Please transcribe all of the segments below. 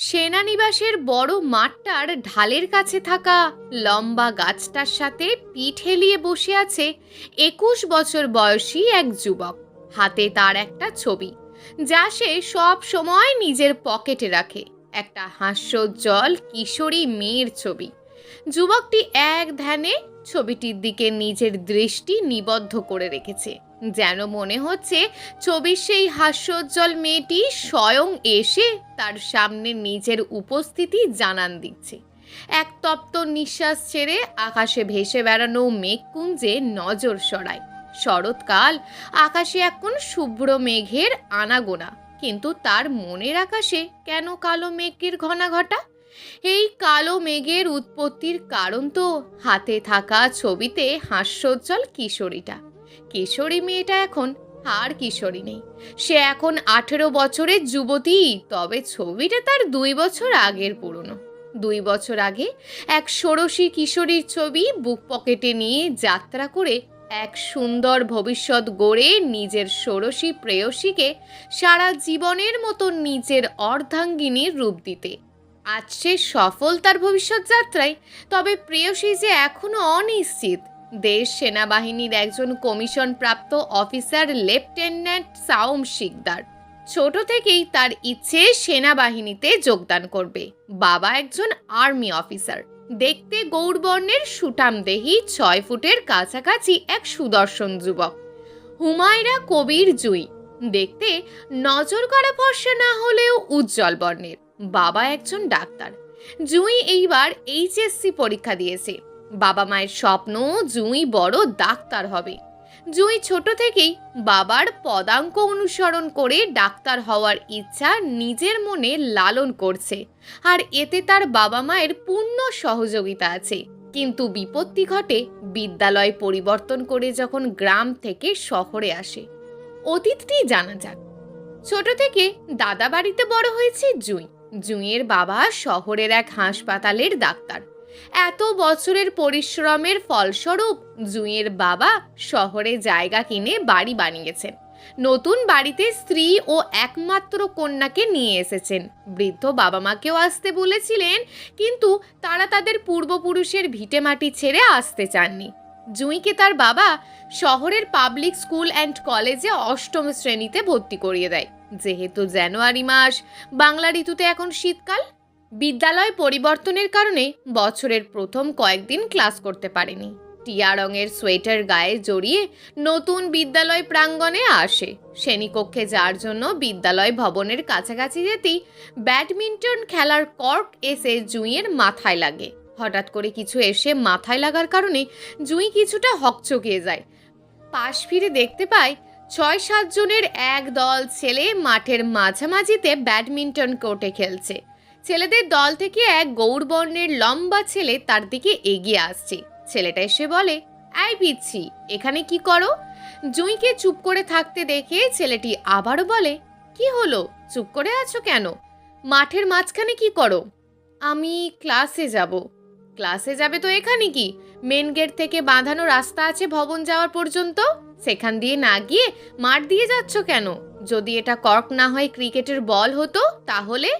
সেনানিবাসের বড় মাঠটার ঢালের কাছে থাকা লম্বা গাছটার সাথে পিঠ হেলিয়ে বসে আছে 21 বছর বয়সী এক যুবক। হাতে তার একটা ছবি, যা সে সব সময় নিজের পকেটে রাখে। একটা হাস্যোজ্জ্বল কিশোরী মেয়ের ছবি। যুবকটি এক ধ্যানে ছবিটির দিকে নিজের দৃষ্টি নিবদ্ধ করে রেখেছে, যেন মনে হচ্ছে ছবির সেই হাস্যোজ্জ্বল মেয়েটি স্বয়ং এসে তার সামনে নিজের উপস্থিতি জানান দিচ্ছে। এক তপ্ত নিঃশ্বাস ছেড়ে আকাশে ভেসে বেড়ানো মেঘকুঞ্জে নজর সরায়। শরৎকাল, আকাশে এখন শুভ্র মেঘের আনাগোনা, কিন্তু তার মনের আকাশে কেন কালো মেঘের ঘটা? এই কালো মেঘের উৎপত্তির কারণ তো হাতে থাকা ছবিতে হাস্যোজ্জ্বল কিশোরীটা। কিশোরী মেয়েটা এখন আর কিশোরী নেই, সে এখন 18 বছরের যুবতী। তবে ছবিটা তার 2 বছর আগের পুরনো। 2 বছর আগে এক ষোড়শী কিশোরীর ছবি বুক পকেটে নিয়ে যাত্রা করে এক সুন্দর ভবিষ্যৎ গড়ে নিজের ষোড়শী প্রেয়সীকে সারা জীবনের মতো নিজের অর্ধাঙ্গিনীর রূপ দিতে। আজ সে সফল তার ভবিষ্যৎ যাত্রায়, তবে প্রেয়সী যে এখনো অনিশ্চিত। দেশ সেনাবাহিনীর একজন কমিশন প্রাপ্ত অফিসার লেফটেন্যান্ট সাওম শিকদার। ছোট থেকেই তার ইচ্ছে সেনাবাহিনীতে যোগদান করবে। বাবা একজন আর্মি অফিসার, দেখতে গৌরবর্ণের সুঠামদেহী 6 ফুটের কাছাকাছি এক সুদর্শন যুবক। হুমায়রা কবির জুই, দেখতে নজর করা ফর্সা না হলেও উজ্জ্বল বর্ণের। বাবা একজন ডাক্তার। জুঁই এইবার এইচএসসি পরীক্ষা দিয়েছে। বাবা মায়ের স্বপ্ন জুঁই বড় ডাক্তার হবে। জুঁই ছোট থেকেই বাবার পদাঙ্ক অনুসরণ করে ডাক্তার হওয়ার ইচ্ছা নিজের মনে লালন করছে, আর এতে তার বাবা মায়ের পূর্ণ সহযোগিতা আছে। কিন্তু বিপত্তি ঘটে বিদ্যালয় পরিবর্তন করে যখন গ্রাম থেকে শহরে আসে। অতীতটি জানা যাক। ছোট থেকে দাদা বাড়িতে বড় হয়েছে জুঁই। জুঁইয়ের বাবা শহরের এক হাসপাতালের ডাক্তার। এত বছরের পরিশ্রমের ফলস্বরূপ জুঁইয়ের বাবা শহরে জায়গা কিনে বাড়ি বানিয়েছেন। নতুন বাড়িতে স্ত্রী ও একমাত্র কন্যাকে নিয়ে এসেছেন। বৃদ্ধ বাবা মাকেও আসতে বলেছিলেন, কিন্তু তারা তাদের পূর্বপুরুষের ভিটেমাটি ছেড়ে আসতে চাননি। জুঁইকে তার বাবা শহরের পাবলিক স্কুল অ্যান্ড কলেজে 8ম শ্রেণীতে ভর্তি করিয়ে দেয়। যেহেতু জানুয়ারি মাস, বাংলা ঋতুতে এখন শীতকাল। বিদ্যালয় পরিবর্তনের কারণে বছরের প্রথম কয়েকদিন ক্লাস করতে পারেনি। টিয়া রঙের সোয়েটার গায়ে জড়িয়ে নতুন বিদ্যালয় প্রাঙ্গণে আসে। শ্রেণীকক্ষে যাওয়ার জন্য বিদ্যালয় ভবনের কাছাকাছি যেতেই ব্যাডমিন্টন খেলার কর্ক এসে জুঁইয়ের মাথায় লাগে। হঠাৎ করে কিছু এসে মাথায় লাগার কারণে জুঁই কিছুটা হকচকিয়ে যায়। পাশ ফিরে দেখতে পায় 6-7 জনের এক দল ছেলে মাঠের মাঝামাঝিতে ব্যাডমিন্টন কোর্টে খেলছে। ছেলেদের দল থেকে এক গৌরবর্ণের লম্বা ছেলে তার দিকে এগিয়ে আসছে। ছেলেটা এসে বলে, এই পিচ্ছি, এখানে কি করো? জুঁইকে চুপ করে থাকতে দেখে ছেলেটি আবারও বলে, কি হলো, চুপ করে আছো কেন? মাঠের মাঝখানে কি করো? আমি ক্লাসে যাব। ক্লাসে যাবে তো এখানে কি? মেন গেট থেকে বাঁধানো রাস্তা আছে ভবন যাওয়ার পর্যন্ত, সেখান দিয়ে না গিয়ে মাঠ দিয়ে যাচ্ছ কেন? যদি এটা কর্ক না হয় ক্রিকেটের বল হতো তাহলে?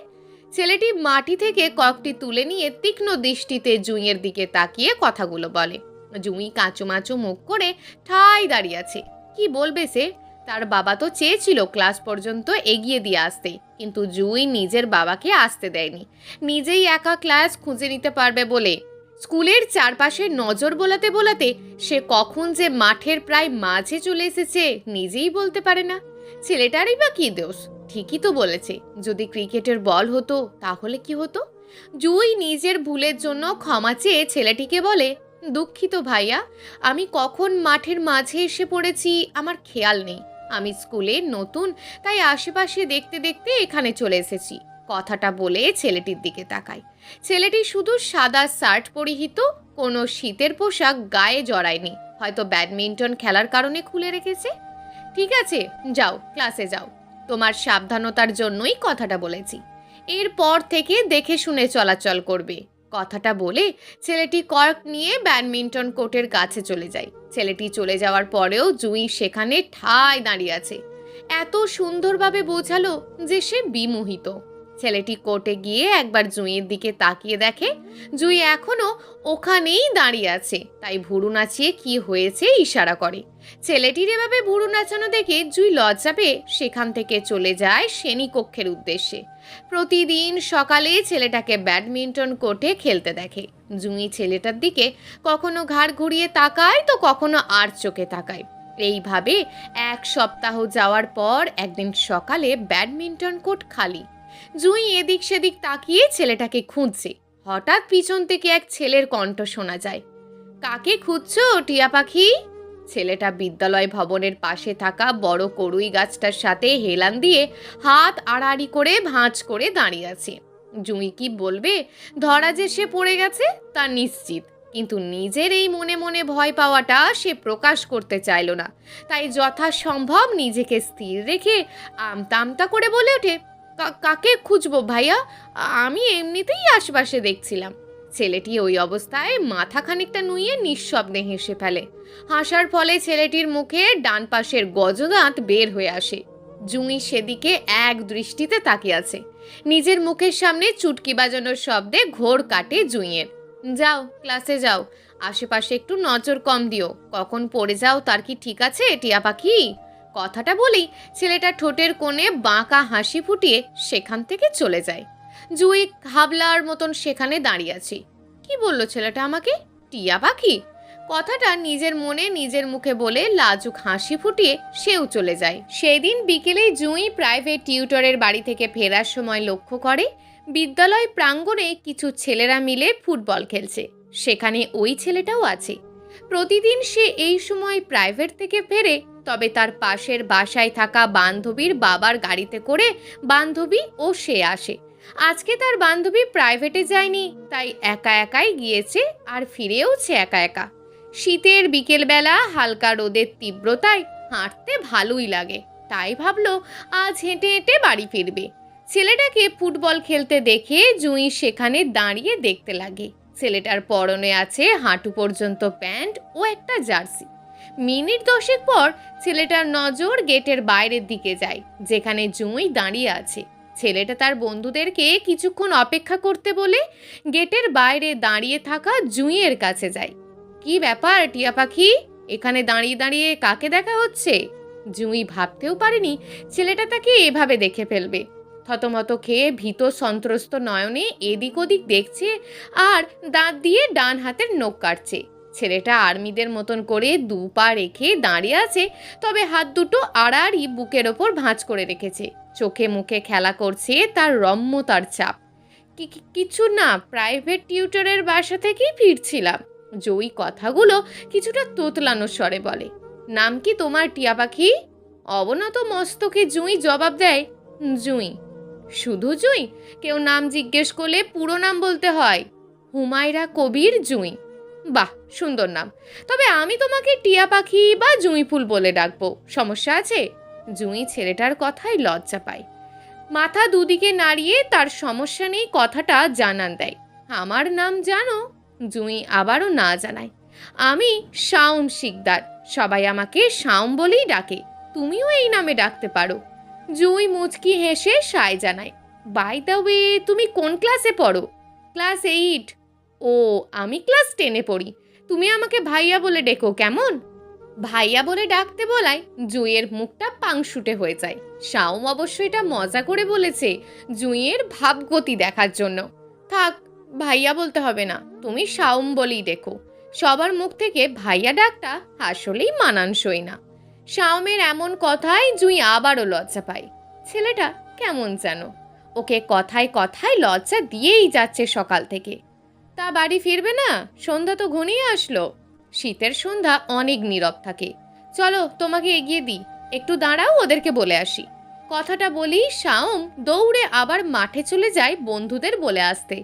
ছেলেটি মাটি থেকে কর্কটি তুলে নিয়ে তীক্ষ্ণ দৃষ্টিতে জুঁইয়ের দিকে তাকিয়ে কথাগুলো বলে। জুঁই কাঁচুমাচু মুখ করে ঠাই দাঁড়িয়ে আছে। কি বলবে সে? তার বাবা তো চেয়েছিল ক্লাস পর্যন্ত এগিয়ে দিয়ে আসতে, কিন্তু জুঁই নিজের বাবাকে আসতে দেয়নি। নিজেই একা ক্লাস খুঁজে নিতে পারবে বলে। স্কুলের চারপাশে নজর বোলাতে বোলাতে সে কখন যে মাঠের প্রায় মাঝে চলে এসেছে নিজেই বলতে পারে না। ছেলেটারই বা কি দোষ? ঠিকই তো বলেছে, যদি ক্রিকেটের বল হতো তাহলে কি হতো? জুঁই নিজের ভুলের জন্য ক্ষমা চেয়ে ছেলেটিকে বলে, দুঃখিত ভাইয়া, আমি কখন মাঠের মাঝে এসে পড়েছি আমার খেয়াল নেই। আমি স্কুলে নতুন, তাই আশেপাশে দেখতে দেখতে এখানে চলে এসেছি। কথাটা বলে ছেলেটির দিকে তাকায়। ছেলেটি শুধু সাদা শার্ট পরিহিত, কোনো শীতের পোশাক গায়ে জড়ায়নি। হয়তো ব্যাডমিন্টন খেলার কারণে খুলে রেখেছে। ঠিক আছে, যাও, ক্লাসে যাও। তোমার সাবধানতার জন্যই কথাটা বলেছি। এরপর থেকে দেখে শুনে চলাচল করবে। কথাটা বলে ছেলেটি কর্ক নিয়ে ব্যাডমিন্টন কোর্টের কাছে চলে যায়। ছেলেটি চলে যাওয়ার পরেও জুঁই সেখানে ঠায় দাঁড়িয়ে আছে। এত সুন্দরভাবে বোঝালো যে সে বিমোহিত। ছেলেটি কোর্টে গিয়ে একবার জুঁইয়ের দিকে তাকিয়ে দেখে জুঁই এখনো ওখানেই দাঁড়িয়ে আছে, তাই ভুরু নাচিয়ে কি হয়েছে ইশারা করে। ছেলেটির এভাবে ভুরু নাচানো দেখে জুঁই লজ্জা পেয়ে সেখান থেকে চলে যায় শ্রেণীকক্ষের উদ্দেশ্যে। প্রতিদিন সকালে ছেলেটাকে ব্যাডমিন্টন কোর্টে খেলতে দেখে। জুঁই ছেলেটার দিকে কখনো ঘাড় ঘুরিয়ে তাকায় তো কখনো আর চোখে তাকায়। এইভাবে এক সপ্তাহ যাওয়ার পর একদিন সকালে ব্যাডমিন্টন কোর্ট খালি। জুঁই এদিক সেদিক তাকিয়ে ছেলেটাকে খুঁজছে। হঠাৎ পিছন থেকে এক ছেলের কণ্ঠ শোনা যায়, কাকে খুঁজছো টিয়া পাখি? ছেলেটা বিদ্যালয় ভবনের পাশে থাকা বড় কড়ুই গাছটার সাথে হেলান দিয়ে হাত আড়াআড়ি করে ভাঁজ করে দাঁড়িয়ে আছে। জুঁই কি বলবে? ধরা যে সে পড়ে গেছে তা নিশ্চিত, কিন্তু নিজের এই মনে মনে ভয় পাওয়াটা সে প্রকাশ করতে চাইল না। তাই যথাসম্ভব নিজেকে স্থির রেখে আমতা আমতা করে বলে ওঠে, কাকে খুঁজবো ভাইয়া? আমি এমনিতেই আশপাশে দেখছিলাম। ছেলেটি ওই অবস্থায় মাথা খানিকটা নুইয়ে নিঃশব্দে হেসে ফেলে। হাসার ফলে ছেলেটির মুখে ডান পাশের গজদাঁত বের হয়ে আসে। জুঁই সেদিকে এক দৃষ্টিতে তাকিয়ে আছে। নিজের মুখের সামনে চুটকি বাজানোর শব্দে ঘোর কাটে জুঁইয়ের। যাও, ক্লাসে যাও, আশেপাশে একটু নজর কম দিও, কখন পড়ে যাও তার কি ঠিক আছে টিয়া পাখি? কথাটা বলেই ছেলেটা ঠোঁটের কোণে বাঁকা হাসি ফুটিয়ে সেখান থেকে চলে যায়। জুঁই হাবলার মতন সেখানে দাঁড়িয়ে আছে। কি বলল ছেলেটা আমাকে? টিয়া পাখি? কথাটা নিজের মনে নিজের মুখে বলে লাজুক হাসি ফুটিয়ে সেও চলে যায়। সেদিন বিকেলে জুঁই প্রাইভেট টিউটরের বাড়ি থেকে ফেরার সময় লক্ষ্য করে বিদ্যালয় প্রাঙ্গণে কিছু ছেলেরা মিলে ফুটবল খেলছে। সেখানে ওই ছেলেটাও আছে। প্রতিদিন সে এই সময় প্রাইভেট থেকে ফেরে, তবে তার পাশের বাসায় থাকা বান্ধবীর বাবার গাড়িতে করে বান্ধবী ও সে আসে। আজকে তার বান্ধবী প্রাইভেটে যায়নি, তাই একা একাই গিয়েছে আর ফিরেওছে একা একা। শীতের বিকেলবেলা হালকা রোদের তীব্রতায় হাঁটতে ভালোই লাগে, তাই ভাবলো আজ হেঁটে হেঁটে বাড়ি ফিরবে। ছেলেটাকে ফুটবল খেলতে দেখে জুঁই সেখানে দাঁড়িয়ে দেখতে লাগে। ছেলেটার পরনে আছে হাঁটু পর্যন্ত প্যান্ট ও একটা জার্সি। মিনিট 10 পর ছেলেটার নজর গেটের বাইরের দিকে যায়, যেখানে জুঁই দাঁড়িয়ে আছে। ছেলেটা তার বন্ধুদেরকে কিছুক্ষণ অপেক্ষা করতে বলে গেটের বাইরে দাঁড়িয়ে থাকা জুঁইয়ের কাছে যায়। কি ব্যাপার টিয়া পাখি, এখানে দাঁড়িয়ে দাঁড়িয়ে কাকে দেখা হচ্ছে? জুঁই ভাবতেও পারেনি ছেলেটা তাকে এভাবে দেখে ফেলবে। থতমত খেয়ে ভীত সন্ত্রস্ত নয়নে এদিক ওদিক দেখছে আর দাঁত দিয়ে ডান হাতের নখ কাটছে। ছেলেটা আর্মিদের মতন করে 2 পা রেখে দাঁড়িয়ে আছে, তবে হাত দুটো আড়াআড়ি বুকের ওপর ভাঁজ করে রেখেছে। চোখে মুখে খেলা করছে তার রম্যতার চাপ। কিছু না, প্রাইভেট টিউটরের বাসা থেকেই ফিরছিলাম। জয়ী কথাগুলো কিছুটা তোতলানো স্বরে বলে। নাম কি তোমার টিয়া পাখি? অবনত মস্তকে জুঁই জবাব দেয়, জুঁই। শুধু জুঁই? কেউ নাম জিজ্ঞেস করলে পুরো নাম বলতে হয়। হুমায়রা কবির জুঁই। বাহ, সুন্দর নাম। তবে আমি তোমাকে টিয়া পাখি বা জুঁই ফুল বলে ডাকবো, সমস্যা আছে? জুঁই ছেলেটার কথায় লজ্জা পায়। মাথা দুদিকে নাড়িয়ে তার সমস্যা নেই কথাটা জানান দেয়। আমার নাম জানো? জুঁই আবারও না জানায়। আমি শাওম শিকদার, সবাই আমাকে শাওম বলেই ডাকে, তুমিও এই নামে ডাকতে পারো। জুঁই মুচকি হেসে সায় জানায়। বাই দ্য ওয়ে, তুমি কোন ক্লাসে পড়ো? ক্লাস 8। ও, আমি ক্লাস 10-এ পড়ি। তুমি আমাকে ভাইয়া বলে ডেকো কেমন? ভাইয়া বলে ডাকতে বলায় জুঁইয়ের মুখটা পাংশুটে হয়ে যায়। শাওম অবশ্য এটা মজা করে বলেছে, জুঁইয়ের ভাবগতি দেখার জন্য। থাক, ভাইয়া বলতে হবে না, তুমি শাওম বলেই ডেকো। সবার মুখ থেকে ভাইয়া ডাকটা আসলেই মানানসই না। শাওমের এমন কথায় জুঁই আবারও লজ্জা পায়। ছেলেটা কেমন যেন ওকে কথায় কথায় লজ্জা দিয়েই যাচ্ছে সকাল থেকে। তা বাড়ি ফিরবে না? সন্ধ্যা তো ঘনিয়ে আসলো। শীতের সন্ধ্যা অনেক নীরব থাকে। চলো তোমাকে এগিয়ে দিই, একটু দাঁড়াও, ওদেরকে বলে আসি। কথাটা বলেই শাওম দৌড়ে আবার মাঠে চলে যায় বন্ধুদের বলে আসতে।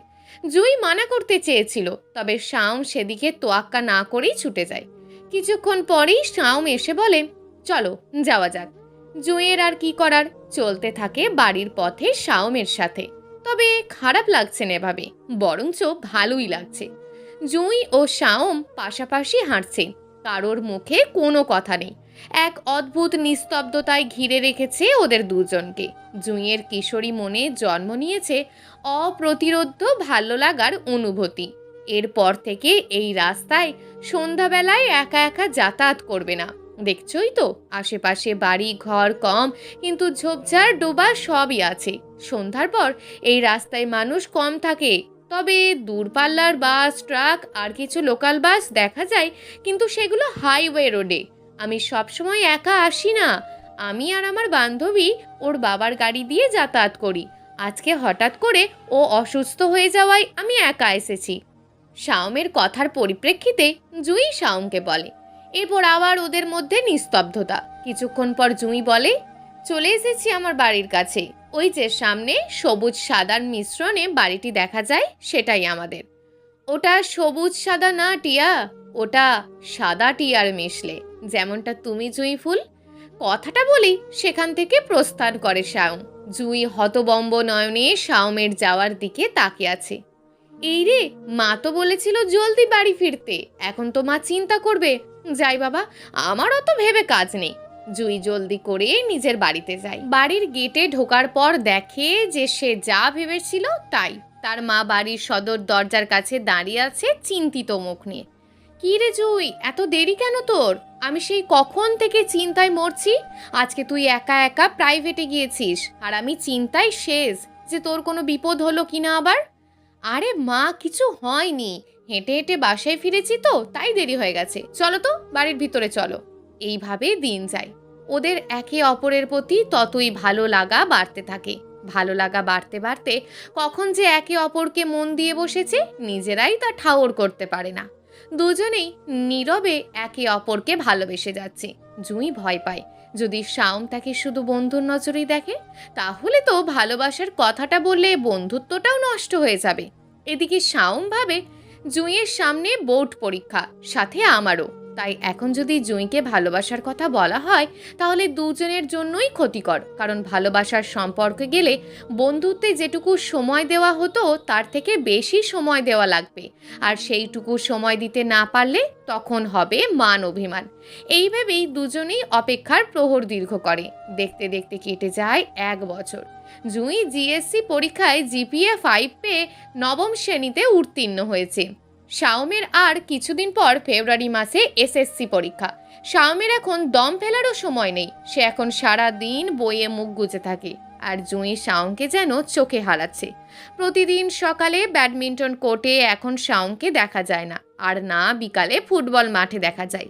জুঁই মানা করতে চেয়েছিল, তবে শাওম সেদিকে তোয়াক্কা না করেই ছুটে যায়। কিছুক্ষণ পরেই শাওম এসে বলে, চলো যাওয়া যাক। জুঁইয়ের আর কি করার, চলতে থাকে বাড়ির পথে শাওমের সাথে। তবে খারাপ লাগছে না এভাবে, বরঞ্চ ভালোই লাগছে। জুঁই ও শাওম পাশাপাশি হাঁটছে, কারোর মুখে কোনো কথা নেই। এক অদ্ভুত নিস্তব্ধতায় ঘিরে রেখেছে ওদের দুজনকে। জুঁইয়ের কিশোরী মনে জন্ম নিয়েছে অপ্রতিরোধ্য ভালো লাগার অনুভূতি। এরপর থেকে এই রাস্তায় সন্ধ্যাবেলায় একা একা যাতায়াত করবে না। দেখছই তো, আশেপাশে বাড়ি ঘর কম, কিন্তু ঝোপঝাড় ডোবা সবই আছে। সন্ধ্যার পর এই রাস্তায় মানুষ কম থাকে, তবে দূরপাল্লার বাস, ট্রাক আর কিছু লোকাল বাস দেখা যায়, কিন্তু সেগুলো হাইওয়ে রোডে। আমি সবসময় একা আসি না, আমি আর আমার বান্ধবী ওর বাবার গাড়ি দিয়ে যাতায়াত করি। আজকে হঠাৎ করে ও অসুস্থ হয়ে যাওয়ায় আমি একা এসেছি। শাওমের কথার পরিপ্রেক্ষিতে জুঁই শাওমকে বলে। এরপর আবার ওদের মধ্যে নিস্তব্ধতা। কিছুক্ষণ পর জুঁই বলে, চলে এসেছি আমার বাড়ির কাছে। ওই যে সামনে সবুজ সাদার মিশ্রণে বাড়িটি দেখা যায়, সেটাই আমাদের। ওটা সবুজ সাদা না টিয়া, ওটা সাদা টিয়ার মিশলে, যেমনটা তুমি জুঁই ফুল। কথাটা বলি সেখান থেকে প্রস্থান করে শাওম। জুঁই হতবম্ব নয়নে শাওমের যাওয়ার দিকে তাকিয়ে আছে। এই রে, মা তো বলেছিল জলদি বাড়ি ফিরতে, এখন তো মা চিন্তা করবে। যাই বাবা, আমার অত ভেবে কাজ নেই। জুঁই জলদি করে নিজের বাড়িতে যায়। বাড়ির গেটে ঢোকার পর দেখে যে সে যা ভেবেছিল তাই। তার মা বাড়ির সদর দরজার কাছে দাঁড়িয়ে আছে চিন্তিত মুখ নিয়ে। কি রে জুঁই, এত দেরি কেন তোর? আমি সেই কখন থেকে চিন্তায় মরছি। আজকে তুই একা একা প্রাইভেটে গিয়েছিস, আর আমি চিন্তায় শেষ যে তোর কোনো বিপদ হলো কিনা আবার। আরে মা, কিছু হয়নি, হেঁটে হেঁটে বাসায় ফিরেছি তো, তাই দেরি হয়ে গেছে। চলো তো বাড়ির ভিতরে চলো। এইভাবে দিন যায়। ওদের একে অপরের প্রতি ততই ভালো লাগা বাড়তে থাকে। ভালো লাগা বাড়তে বাড়তে কখন যে একে অপরকে মন দিয়ে বসেছে নিজেরাই তা ঠাউর করতে পারে না। দুজনেই নীরবে একে অপরকে ভালোবেসে যাচ্ছে। জুঁই ভয় পায়, যদি শাওম তাকে শুধু বন্ধুর নজরেই দেখে, তাহলে তো ভালোবাসার কথাটা বললে বন্ধুত্বটাও নষ্ট হয়ে যাবে। এদিকে শাওম ভাবে, জুঁইয়ের সামনে বোর্ড পরীক্ষা, সাথে আমারও। তাই এখন যদি জুঁইকে ভালোবাসার কথা বলা হয়, তাহলে দুজনের জন্যই ক্ষতিকর। কারণ ভালোবাসার সম্পর্কে গেলে বন্ধুত্বে যেটুকু সময় দেওয়া হতো তার থেকে বেশি সময় দেওয়া লাগবে, আর সেইটুকু সময় দিতে না পারলে তখন হবে মান অভিমান। এইভাবেই দুজনেই অপেক্ষার প্রহর দীর্ঘ করে। দেখতে দেখতে কেটে যায় 1 বছর। জুঁই জিএসসি পরীক্ষায় জিপিএ 5 পেয়ে 9ম শ্রেণীতে উত্তীর্ণ হয়েছে। শাওমের আর কিছুদিন পর ফেব্রুয়ারি মাসে এসএসসি পরীক্ষা। শাওমের এখন দম ফেলারও সময় নেই, সে এখন সারা দিন বইয়ে মুখ গুজে থাকে। আর জুঁই শাওমকে যেন চোখে হারাচ্ছে। প্রতিদিন সকালে ব্যাডমিন্টন কোর্টে এখন শাওমকে দেখা যায় না, আর না বিকালে ফুটবল মাঠে দেখা যায়।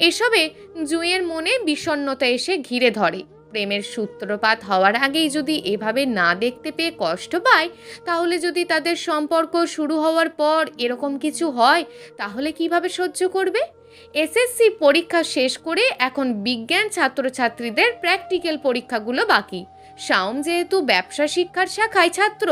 এসবে জুঁইয়ের মনে বিষণ্ণতা এসে ঘিরে ধরে। প্রেমের সূত্রপাত হওয়ার আগেই যদি এভাবে না দেখতে পেয়ে কষ্ট পায়, তাহলে যদি তাদের সম্পর্ক শুরু হওয়ার পর এরকম কিছু হয়, তাহলে কিভাবে সহ্য করবে? এসএসসি পরীক্ষা শেষ করে এখন বিজ্ঞান ছাত্রছাত্রীদের প্র্যাকটিক্যাল পরীক্ষাগুলো বাকি। শাওম যেহেতু ব্যবসা শিক্ষার শাখায় ছাত্র,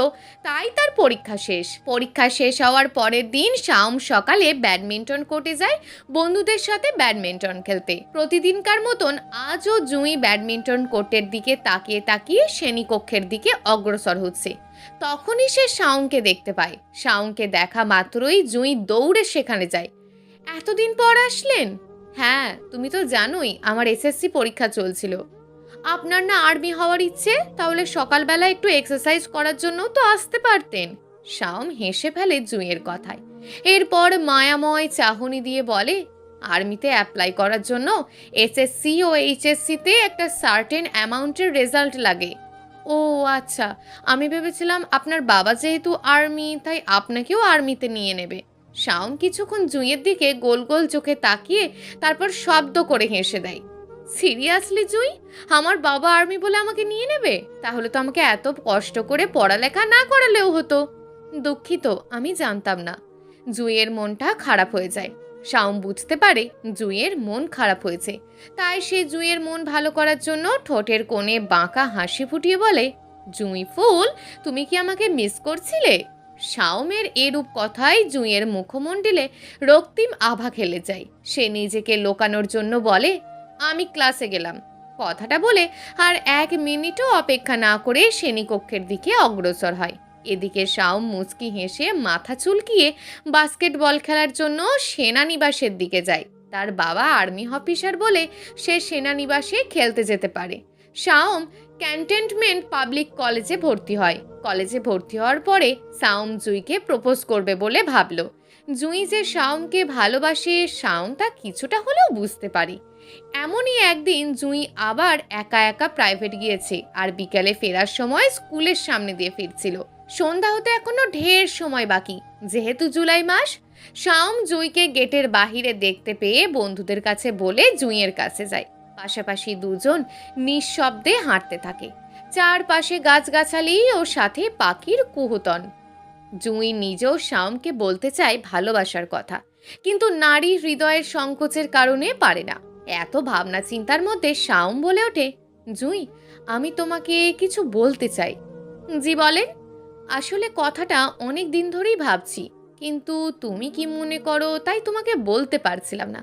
তাই তার পরীক্ষা শেষ হওয়ার পরের দিন শাওম সকালে ব্যাডমিন্টন কোর্টে যায় বন্ধুদের সাথে ব্যাডমিন্টন খেলতে। প্রতিদিনকার মতন আজও জুঁই ব্যাডমিন্টন কোর্টের দিকে তাকিয়ে তাকিয়ে শ্রেণীকক্ষের দিকে অগ্রসর হচ্ছে। তখনই সে শাওমকে দেখতে পায়। শাওমকে দেখা মাত্রই জুঁই দৌড়ে সেখানে যায়। এতদিন পর আসলেন? হ্যাঁ, তুমি তো জানোই আমার এসএসসি পরীক্ষা চলছিল। আপনার না আর্মি হওয়ার ইচ্ছে? তাহলে সকালবেলা একটু এক্সারসাইজ করার জন্য তো আসতে পারতেন। শাওম হেসে ফেলে জুঁইয়ের কথায়। এরপর মায়াময় চাহনি দিয়ে বলে, আর্মিতে অ্যাপ্লাই করার জন্য এসএসসি ও এইচএসসিতে একটা সার্টেন অ্যামাউন্টের রেজাল্ট লাগে। ও আচ্ছা, আমি ভেবেছিলাম আপনার বাবা যেহেতু আর্মি, তাই আপনাকেও আর্মিতে নিয়ে নেবে। শাওম কিছুক্ষণ জুঁইয়ের দিকে গোল গোল চোখে তাকিয়ে তারপর শব্দ করে হেসে দেয়। সিরিয়াসলি জুঁই, আমার বাবা আর্মি বলে আমাকে নিয়ে নেবে? তাহলে তো আমাকে এত কষ্ট করে পড়ালেখা না করালেও হতো। দুঃখিত, আমি জানতাম না। জুঁইয়ের মনটা খারাপ হয়ে যায়। শাওম বুঝতে পারে জুঁইয়ের মন খারাপ হয়েছে, তাই সে জুঁইয়ের মন ভালো করার জন্য ঠোঁটের কোণে বাঁকা হাসি ফুটিয়ে বলে, জুঁই ফুল, তুমি কি আমাকে মিস করছিলে? শাওমের এরূপ কথায় জুঁইয়ের মুখমণ্ডলে রক্তিম আভা খেলে যায়। সে নিজেকে লোকানোর জন্য বলে, আমি ক্লাসে গেলাম। কথাটা বলে আর 1 মিনিটও অপেক্ষা না করে শ্রেণীকক্ষের দিকে অগ্রসর হয়। এদিকে শাওম মুচকি হেসে মাথা চুলকিয়ে বাস্কেটবল খেলার জন্য সেনানিবাসের দিকে যায়। তার বাবা আর্মি অফিসার বলে সে সেনানিবাসে খেলতে যেতে পারে। শাওম ক্যান্টনমেন্ট পাবলিক কলেজে ভর্তি হয়। কলেজে ভর্তি হওয়ার পরে শাওম জুঁইকে প্রপোজ করবে বলে ভাবল। জুঁই যে শাওমকে ভালোবাসে শাওম তা কিছুটা হলেও বুঝতে পারি। এমনই একদিন জুঁই আবার একা একা প্রাইভেট গিয়েছে আর বিকালে ফেরার সময় স্কুলের সামনে দিয়ে ফিরছিল। সন্ধ্যা হতে এখনো ঢের সময় বাকি। যেহেতু জুলাই মাস, শাওম জুঁইকে গেটের বাহিরে দেখতে পেয়ে বন্ধুদের কাছে বলে জুঁইয়ের কাছে যায়। পাশাপাশি দুজন নিঃশব্দে হাঁটতে থাকে। চারপাশে গাছগাছালি ও সাথে পাখির কুহুতন। জুঁই নিজেও শাওমকে বলতে চায় ভালোবাসার কথা, কিন্তু নারী হৃদয়ের সংকোচের কারণে পারে না। এত ভাবনা চিন্তার মধ্যে শাওম বলে ওঠে, জুঁই, আমি তোমাকে কিছু বলতে চাই। জি বলেন। আসলে কথাটা অনেক দিন ধরেই ভাবছি, কিন্তু তুমি কি মনে করো তাই তোমাকে বলতে পারছিলাম না।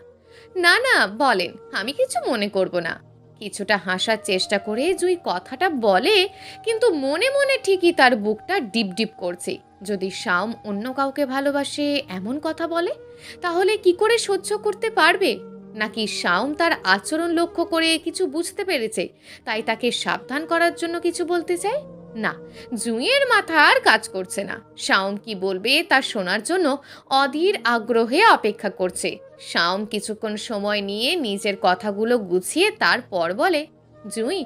না না, বলেন, আমি কিছু মনে করব না। কিছুটা হাসার চেষ্টা করে জুঁই কথাটা বলে, কিন্তু মনে মনে ঠিকই তার বুকটা ডিপ ডিপ করছে। যদি শাওম অন্য কাউকে ভালোবাসে এমন কথা বলে, তাহলে কি করে সহ্য করতে পারবে? নাকি শাওম তার আচরণ লক্ষ্য করে কিছু বুঝতে পেরেছে, তাই তাকে সাবধান করার জন্য কিছু বলতে চায়? না, জুঁইয়ের মাথা আর কাজ করছে না। শাওম কি বলবে তা শোনার জন্য অধীর আগ্রহে অপেক্ষা করছে। শাওম কিছুক্ষণ সময় নিয়ে নিজের কথাগুলো গুছিয়ে তারপর বলে, জুঁই,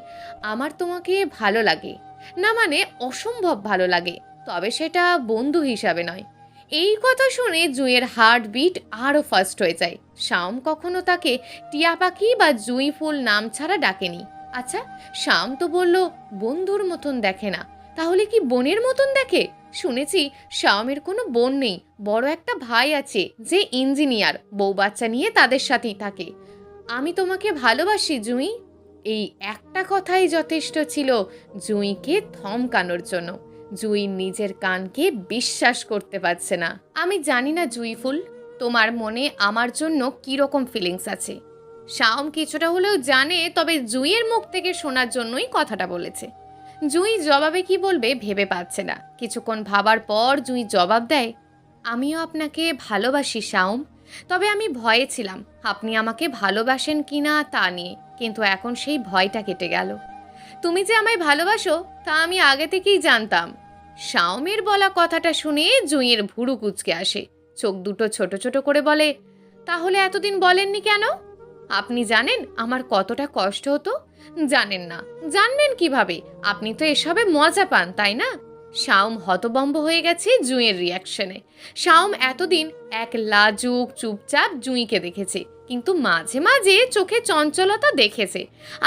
আমার তোমাকে ভালো লাগে না, মানে অসম্ভব ভালো লাগে, তবে সেটা বন্ধু হিসাবে নয়। এই কথা শুনে জুঁইয়ের হার্টবিট আরও ফাস্ট হয়ে যায়। শাওম কখনো তাকে টিয়া পাখি বা জুঁই ফুল নাম ছাড়া ডাকেনি। আচ্ছা, শাম তো বলল বন্ধুর মতন দেখে না, তাহলে কি বোনের মতন দেখে? শুনেছি শাওমের কোনো বোন নেই, বড় একটা ভাই আছে যে ইঞ্জিনিয়ার, বউ বাচ্চা নিয়ে তাদের সাথেই থাকে। আমি তোমাকে ভালোবাসি জুঁই। এই একটা কথাই যথেষ্ট ছিল জুঁইকে থমকানোর জন্য। জুঁই নিজের কানকে বিশ্বাস করতে পারছে না। আমি জানি না জুঁই ফুল, তোমার মনে আমার জন্য কিরকম ফিলিংস আছে। শাওম কিছুটা হলেও জানে, তবে জুঁইয়ের মুখ থেকে শোনার জন্যই কথাটা বলেছে। জুঁই জবাবে কি বলবে ভেবে পাচ্ছে না। কিছুক্ষণ ভাবার পর জুঁই জবাব দেয়, আমিও আপনাকে ভালোবাসি শাওম, তবে আমি ভয়ে ছিলাম আপনি আমাকে ভালোবাসেন কিনা তা নিয়ে, কিন্তু এখন সেই ভয়টা কেটে গেল। তুমি যে আমায় ভালোবাসো তা আমি আগে থেকেই জানতাম। শাওমের বলা কথাটা শুনে জুঁইয়ের ভুরু কুঁচকে আসে, চোখ দুটো ছোট ছোট করে বলে, তাহলে এতদিন বলেননি কেন? আপনি জানেন আমার কতটা কষ্ট হতো? জানেন না, জানবেন কিভাবে? আপনি তো এসবে মজা পান, তাই না? শাওম হতবম্ব হয়ে গেছে জুঁইয়ের রিয়াকশনে। শাওম এতদিন এক লাজুক চুপচাপ জুঁইকে দেখেছে, কিন্তু মাঝে মাঝে চোখে চঞ্চলতা দেখেছে।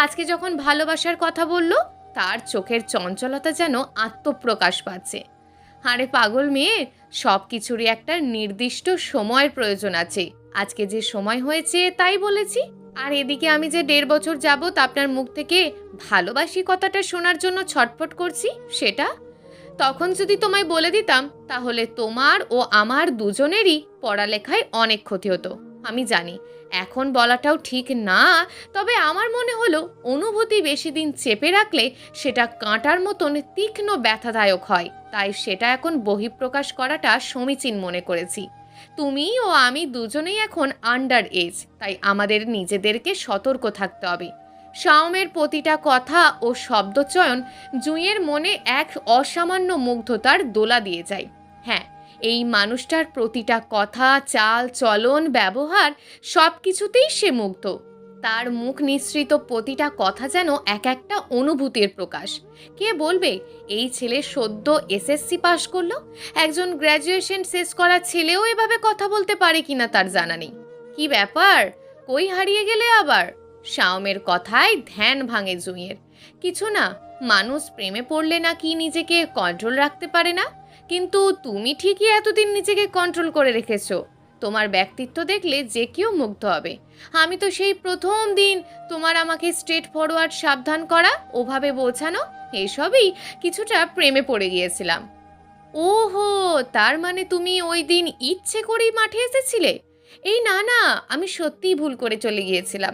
আজকে যখন ভালোবাসার কথা বলল, তার চোখের চঞ্চলতা যেন আত্মপ্রকাশ পাচ্ছে। আরে পাগল মেয়ে, সব কিছুরই একটা নির্দিষ্ট সময়ের প্রয়োজন আছে। আজকে যে সময় হয়েছে তাই বলেছি। আর এদিকে আমি যে 1.5 বছর যাবত আপনার মুখ থেকে ভালোবাসি কথাটা শোনার জন্য ছটফট করছি, সেটা তখন যদি তোমায় বলে দিতাম, তাহলে তোমার ও আমার দুজনেরই পড়ালেখায় অনেক ক্ষতি হতো। আমি জানি এখন বলাটাও ঠিক না, তবে আমার মনে হলো অনুভূতি বেশি দিন চেপে রাখলে সেটা কাঁটার মতন তীক্ষ্ণ ব্যথাদায়ক হয়, তাই সেটা এখন বহিঃপ্রকাশ করাটা সমীচীন মনে করেছি। তুমি ও আমি দুজনেই এখন আন্ডার এজ, তাই আমাদের নিজেদেরকে সতর্ক থাকতে হবে। শাওমের প্রতিটা কথা ও শব্দচয়ন জুঁইয়ের মনে এক অসামান্য মুগ্ধতার দোলা দিয়ে যায়। হ্যাঁ, এই মানুষটার প্রতিটা কথা, চাল চলন, ব্যবহার সব কিছুতেই সে মুগ্ধ। তার মুখ নিঃসৃত প্রতিটা কথা যেন এক একটা অনুভূতির প্রকাশ। কে বলবে এই ছেলে সদ্য এসএসসি পাশ করলো? একজন গ্র্যাজুয়েশন শেষ করা ছেলেও এভাবে কথা বলতে পারে কিনা তার জানা নেই। কি ব্যাপার, কই হারিয়ে গেলে আবার? শাওমের কথায় ধ্যান ভাঙে জুঁইয়ের। কিছু না, মানুষ প্রেমে পড়লে নাকি নিজেকে কন্ট্রোল রাখতে পারে না, কিন্তু তুমি ঠিকই এতদিন নিজেকে কন্ট্রোল করে রেখেছো। তোমার ব্যক্তিত্ব দেখলে যে কেউ মুগ্ধ হবে। আমি তো সেই প্রথম দিন তোমার আমাকে স্ট্রেট ফরওয়ার্ড সাবধান করা, ওভাবে বোঝানো, এসবই কিছুটা প্রেমে পড়ে গিয়েছিলাম। ওহো, তার মানে তুমি ওই দিন ইচ্ছে করেই মাঠে এসেছিলে? এই না না, আমি সত্যিই ভুল করে চলে গিয়েছিলাম।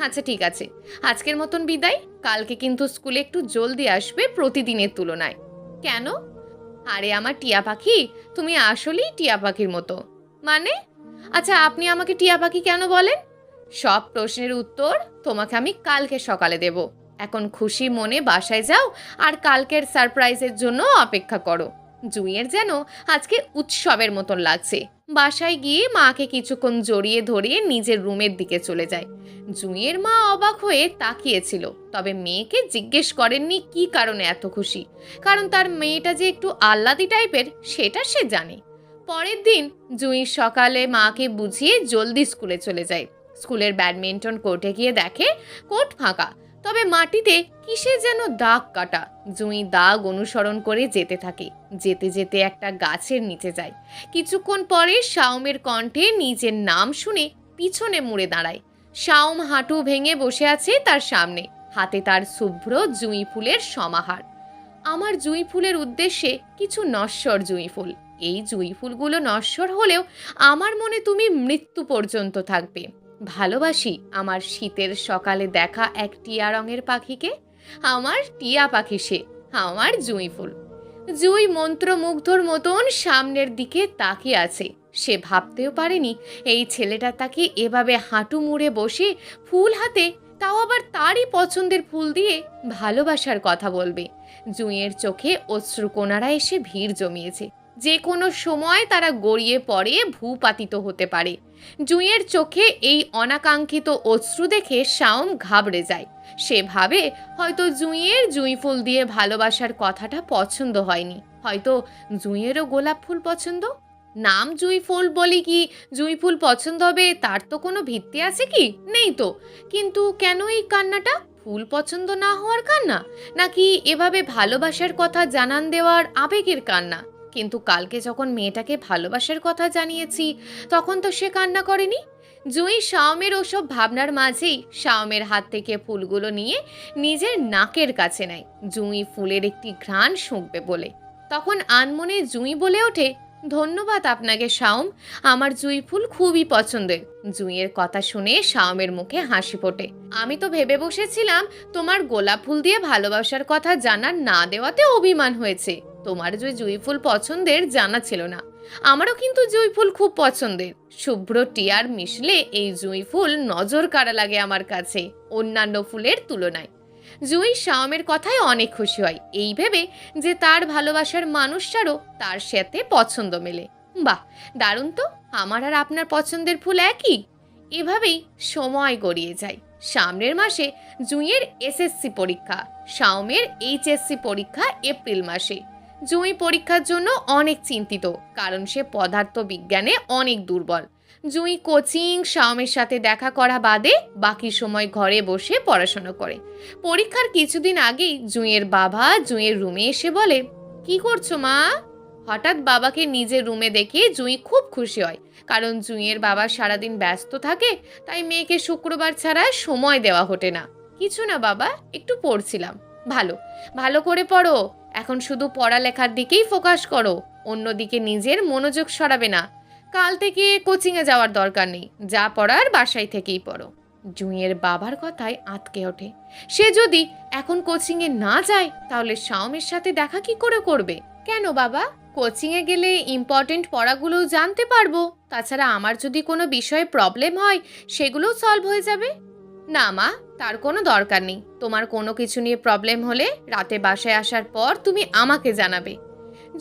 আচ্ছা ঠিক আছে, আজকের মতন বিদায়। কালকে কিন্তু স্কুলে একটু জলদি আসবে প্রতিদিনের তুলনায়। কেন? আরে আমার টিয়া পাখি, তুমি আসলেই টিয়া পাখির মতো। মানে? আচ্ছা, আপনি আমাকে টিয়া পাখি কেন বলেন? সব প্রশ্নের উত্তর তোমাকে আমি কালকে সকালে দেব। এখন খুশি মনে বাসায় যাও আর কালকের সারপ্রাইজের জন্য অপেক্ষা করো। জুঁইয়ের যেন আজকে উৎসবের মতন লাগছে। বাসায় গিয়ে মাকে কিছুক্ষণ জড়িয়ে ধরিয়ে নিজের রুমের দিকে চলে যায়। জুঁইয়ের মা অবাক হয়ে তাকিয়েছিল, তবে মেয়েকে জিজ্ঞেস করেননি কি কারণে এত খুশি, কারণ তার মেয়েটা যে একটু আহ্লাদি টাইপের সেটা সে জানে। পরের দিন জুঁই সকালে মাকে বুঝিয়ে জলদি স্কুলে চলে যায়। স্কুলের ব্যাডমিন্টন কোর্টে গিয়ে দেখে কোর্ট ফাঁকা, তবে মাটিতে কিসে যেন দাগ কাটা। জুঁই দাগ অনুসরণ করে যেতে থাকে। যেতে যেতে একটা গাছের নিচে যায়। কিছুক্ষণ পরে শাওমের কণ্ঠে নিজের নাম শুনে পিছনে মুড়ে দাঁড়ায়। শাওম হাঁটু ভেঙে বসে আছে তার সামনে, হাতে তার শুভ্র জুঁই ফুলের সমাহার। আমার জুঁই ফুলের উদ্দেশ্যে কিছু নশ্বর জুঁই ফুল। এই জুঁই ফুলগুলো নশ্বর হলেও আমার মনে তুমি মৃত্যু পর্যন্ত থাকবে। ভালোবাসি আমার শীতের সকালে দেখা এক টিয়া রঙের পাখিকে। আমার টিয়া পাখি সে, আমার জুঁই ফুল। জুঁই মন্ত্রমুগ্ধর মতন সামনের দিকে তাকিয়ে আছে। সে ভাবতেও পারেনি এই ছেলেটা তাকে এভাবে হাঁটু মুড়ে বসে ফুল হাতে, তাও আবার তারই পছন্দের ফুল দিয়ে ভালোবাসার কথা বলবে। জুঁইয়ের চোখে অশ্রুকোনারা এসে ভিড় জমিয়েছে। যে কোনো সময় তারা গড়িয়ে পড়ে ভূপাতিত হতে পারে। জুঁইয়ের চোখে এই অনাকাঙ্ক্ষিত অশ্রু দেখে শাওম ঘাবড়ে যায়। সে ভাবে হয়তো জুঁইয়ের জুঁই ফুল দিয়ে ভালোবাসার কথাটা পছন্দ হয়নি, হয়তো জুঁইয়েরও গোলাপ ফুল পছন্দ। নাম জুঁই ফুল বলি কি জুঁই ফুল পছন্দ হবে তার তো কোনো ভিত্তি আছে কি? নেই তো। কিন্তু কেন এই কান্নাটা? ফুল পছন্দ না হওয়ার কান্না, নাকি এভাবে ভালোবাসার কথা জানান দেওয়ার আবেগের কান্না? কিন্তু কালকে যখন মেয়েটাকে ভালোবাসার কথা জানিয়েছি তখন তো সে কান্না করেনি। জুঁই শাওমের ওসব ভাবনার মাঝেই শাওমের হাত থেকে ফুলগুলো নিয়ে নিজের নাকের কাছে নেয়, জুঁই ফুলের একটি ঘ্রাণ শুঁকবে বলে। তখন আনমনে জুঁই বলে ওঠে, ধন্যবাদ আপনাকে শাওম, আমার জুঁই ফুল খুবই পছন্দের। জুঁইয়ের কথা শুনে শাওমের মুখে হাসি ফোটে। আমি তো ভেবে বসেছিলাম তোমার গোলাপ ফুল দিয়ে ভালোবাসার কথা জানার না দেওয়াতে অভিমান হয়েছে। তোমার যে জুঁই ফুল পছন্দের জানা ছিল না। আমারও কিন্তু জুঁই ফুল খুব পছন্দের। শুভ্র টিয়ার মিশলে এই জুঁই ফুল নজর কাড়া লাগে আমার কাছে অন্যান্য ফুলের তুলনায়। জুঁই শাওমের কথায় অনেক খুশি হয়, এই ভেবে যে তার ভালোবাসার মানুষটারও তার সাথে পছন্দ মেলে। বাহ, দারুণ তো, আমার আর আপনার পছন্দের ফুল একই। এভাবেই সময় গড়িয়ে যায়। সামনের মাসে জুঁইয়ের এসএসসি পরীক্ষা, শাওমের এইচএসসি পরীক্ষা এপ্রিল মাসে। জুঁই পরীক্ষার জন্য অনেক চিন্তিত, কারণ সে পদার্থ বিজ্ঞানে অনেক দুর্বল। জুঁই কোচিং, শাওমের সাথে দেখা করা বাদে বাকি সময় ঘরে বসে পড়াশোনা করে। পরীক্ষার কিছুদিন আগেই জুঁইয়ের বাবা জুঁইয়ের রুমে এসে বলে, কি করছো মা? হঠাৎ বাবাকে নিজের রুমে দেখে জুঁই খুব খুশি হয়, কারণ জুঁইয়ের বাবা সারাদিন ব্যস্ত থাকে, তাই মেয়েকে শুক্রবার ছাড়া সময় দেওয়া হতে না। কিছু না বাবা, একটু পড়ছিলাম। ভালো, ভালো করে পড়ো। এখন শুধু পড়ালেখার দিকেই ফোকাস করো, অন্যদিকে নিজের মনোযোগ সরাবে না। কাল থেকে কোচিংয়ে যাওয়ার দরকার নেই, যা পড়ার বাসায় থেকেই পড়ো। জুঁইয়ের বাবার কথায় আঁতকে ওঠে। সে যদি এখন কোচিংয়ে না যায় তাহলে শাওমের সাথে দেখা কি করে করবে? কেন বাবা? কোচিংয়ে গেলে ইম্পর্টেন্ট পড়াগুলো জানতে পারবো। তাছাড়া আমার যদি কোনো বিষয়ে প্রবলেম হয় সেগুলোও সলভ হয়ে যাবে। না মা, তার কোনো দরকার নেই। তোমার কোনো কিছু নিয়ে প্রবলেম হলে রাতে বাসায় আসার পর তুমি আমাকে জানাবে।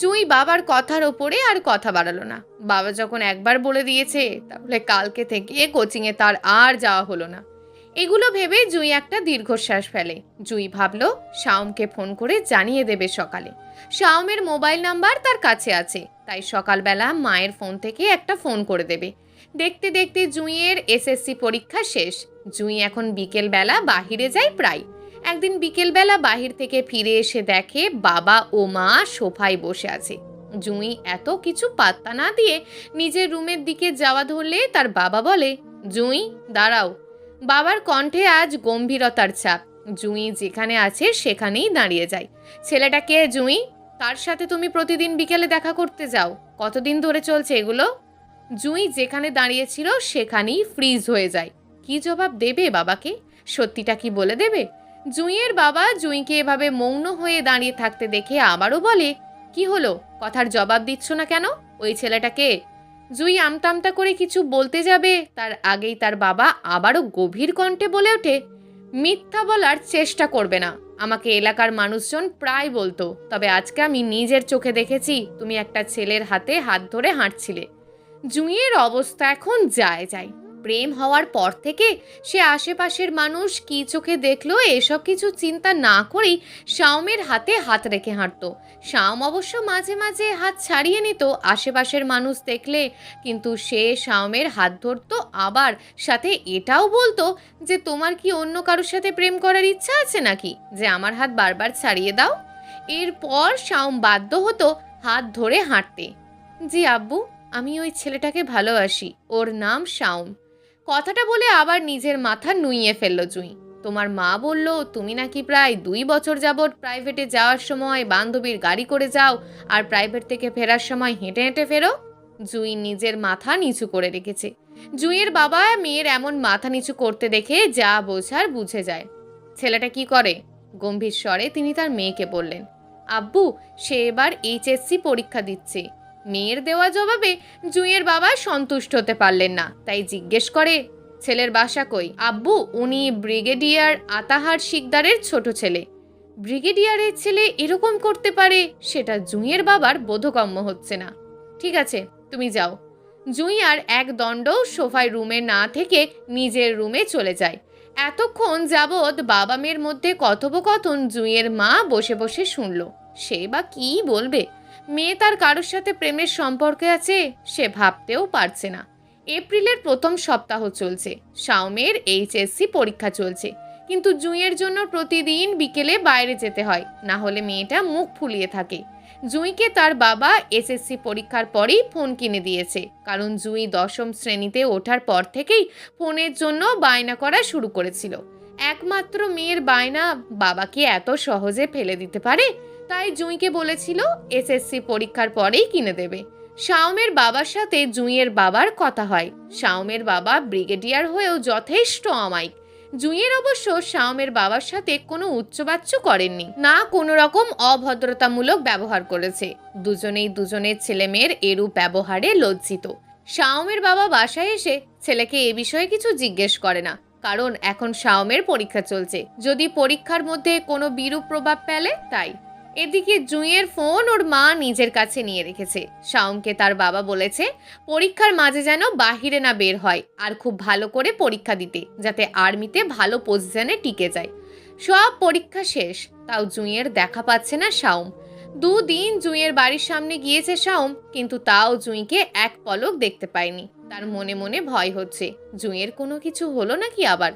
জুঁই বাবার কথার ওপরে আর কথা বাড়ালো না। বাবা যখন একবার বলে দিয়েছে তাহলে কালকে থেকে কোচিংয়ে তার আর যাওয়া হলো না। এগুলো ভেবে জুঁই একটা দীর্ঘশ্বাস ফেলে। জুঁই ভাবলো শাওমকে ফোন করে জানিয়ে দেবে সকালে। শাওমের মোবাইল নাম্বার তার কাছে আছে, তাই সকালবেলা মায়ের ফোন থেকে একটা ফোন করে দেবে। দেখতে দেখতে জুঁইয়ের এসএসসি পরীক্ষা শেষ। জুঁই এখন বিকেলবেলা বাহিরে যায় প্রায়। একদিন বিকেলবেলা বাহির থেকে ফিরে এসে দেখে বাবা ও মা সোফায় বসে আছে। জুঁই এত কিছু পাত্তা না দিয়ে নিজের রুমের দিকে যাওয়া ধরলে তার বাবা বলে, জুঁই দাঁড়াও। বাবার কণ্ঠে আজ গম্ভীরতার ছাপ। জুঁই যেখানে আছে সেখানেই দাঁড়িয়ে যায়। ছেলেটা কে জুঁই? কার সাথে তুমি প্রতিদিন বিকেলে দেখা করতে যাও? কতদিন ধরে চলছে এগুলো? জুঁই যেখানে দাঁড়িয়েছিল সেখানেই ফ্রিজ হয়ে যায়। কি জবাব দেবে বাবাকে? সত্যিটা কি বলে দেবে? জুঁইয়ের বাবা জুঁইকে এভাবে মৌন হয়ে দাঁড়িয়ে থাকতে দেখে আবারও বলে, কি হলো, কথার জবাব দিচ্ছ না কেন? ওই ছেলেটাকে? জুঁই আমতা আমতা করে কিছু বলতে যাবে, তার আগেই তার বাবা আবারও গভীর কণ্ঠে বলে ওঠে, মিথ্যা বলার চেষ্টা করবে না। আমাকে এলাকার মানুষজন প্রায় বলতো, তবে আজকে আমি নিজের চোখে দেখেছি তুমি একটা ছেলের হাতে হাত ধরে হাঁটছিলে। জুঁইয়ের অবস্থা এখন যায় যায়। প্রেম হওয়ার পর থেকে সে আশেপাশের মানুষ কি চোখে দেখলো এসব কিছু চিন্তা না করেই শাওমের হাতে হাত রেখে হাঁটতো। শাওম অবশ্য মাঝে মাঝে হাত ছাড়িয়ে নিত আশেপাশের মানুষ দেখলে, কিন্তু সে শাওমের হাত ধরতো, আবার সাথে এটাও বলতো যে তোমার কি অন্য কারোর সাথে প্রেম করার ইচ্ছা আছে নাকি, যে আমার হাত বারবার ছাড়িয়ে দাও। এরপর শাওম বাধ্য হতো হাত ধরে হাঁটতে। জি আব্বু, আমি ওই ছেলেটাকে ভালোবাসি, ওর নাম শাওম। কথাটা বলে আবার নিজের মাথা নুইয়ে ফেলল জুঁই। তোমার মা বলল তুমি নাকি প্রায় 2 বছর যাবৎ প্রাইভেটে যাওয়ার সময় বান্ধবীর গাড়ি করে যাও, আর প্রাইভেট থেকে ফেরার সময় হেঁটে হেঁটে ফেরো। জুঁই নিজের মাথা নিচু করে রেখেছে। জুঁইয়ের বাবা মেয়ের এমন মাথা নিচু করতে দেখে যা বোঝার বুঝে যায়। ছেলেটা কি করে? গম্ভীর স্বরে তিনি তার মেয়েকে বললেন। আব্বু, সে এবার এইচএসসি পরীক্ষা দিচ্ছে। মেয়ের দেওয়া জবাবে জুঁইয়ের বাবা সন্তুষ্ট হতে পারলেন না, তাই জিজ্ঞেস করে, ছেলের বাসা কই? আব্বু, উনি ব্রিগেডিয়ার আতাহার শিকদারের ছোট ছেলে। ব্রিগেডিয়ারের ছেলে এরকম করতে পারে, সেটা জুঁইয়ের বাবার বোধগম্য হচ্ছে না। ঠিক আছে, তুমি যাও। জুঁই আর এক দণ্ড সোফায় রুমে না থেকে নিজের রুমে চলে যায়। এতক্ষণ যাবৎ বাবা মেয়ের মধ্যে কথোপকথন জুঁইয়ের মা বসে বসে শুনল। সে বা কী বলবে? মেয়ে তার কারোর সাথে প্রেমের সম্পর্কে আছে সে ভাবতেও পারছে না। এপ্রিলের প্রথম সপ্তাহ চলছে, শাওমের এইচএসসি পরীক্ষা চলছে, কিন্তু জুঁইয়ের জন্য প্রতিদিন বিকেলে বাইরে যেতে হয়, না হলে মেয়েটা মুখ ফুলিয়ে থাকে। জুঁইকে তার বাবা এসএসসি পরীক্ষার পরেই ফোন কিনে দিয়েছে, কারণ জুঁই 10ম শ্রেণীতে ওঠার পর থেকেই ফোনের জন্য বায়না করা শুরু করেছিল। একমাত্র মেয়ের বায়না বাবা কি এত সহজে ফেলে দিতে পারে? তাই জুঁইকে বলেছিল এসএসসি পরীক্ষার পরেই কিনে দেবে। শাওমের বাবার সাথে জুঁইয়ের বাবার কথা হয়। শাওমের বাবা ব্রিগেডিয়ার হয়েও যথেষ্ট অমায়িক। জুঁইয়ের অবশ্য শাওমের বাবার সাথে কোনো উচ্চবাচ্য করেননি, না কোনো রকম অভদ্রতামূলক ব্যবহার করেছে। দুজনেই দুজনের ছেলে মেয়ের এরূপ ব্যবহারে লজ্জিত। শাওমের বাবা বাসায় এসে ছেলেকে এ বিষয়ে কিছু জিজ্ঞেস করে না, কারণ এখন শাওমের পরীক্ষা চলছে, যদি পরীক্ষার মধ্যে কোনো বিরূপ প্রভাব ফেলে তাই। এদিকে জুঁইয়ের ফোন ওর মা নিজের কাছে নিয়ে রেখেছে। শাওমকে তার বাবা বলেছে পরীক্ষার মাঝে যেন বাহিরে না বের হয়, আর খুব ভালো করে পরীক্ষা দিতে, যাতে আর্মিতে ভালো পজিশনে টিকে যায়। সব পরীক্ষা শেষ, তাও জুঁইয়ের দেখা পাচ্ছে না শাওম। 2 দিন জুঁইয়ের বাড়ির সামনে গিয়েছে শাওম, কিন্তু তাও জুঁইকে এক পলক দেখতে পায়নি। তার মনে মনে ভয় হচ্ছে জুঁইয়ের কোনো কিছু হলো নাকি আবার।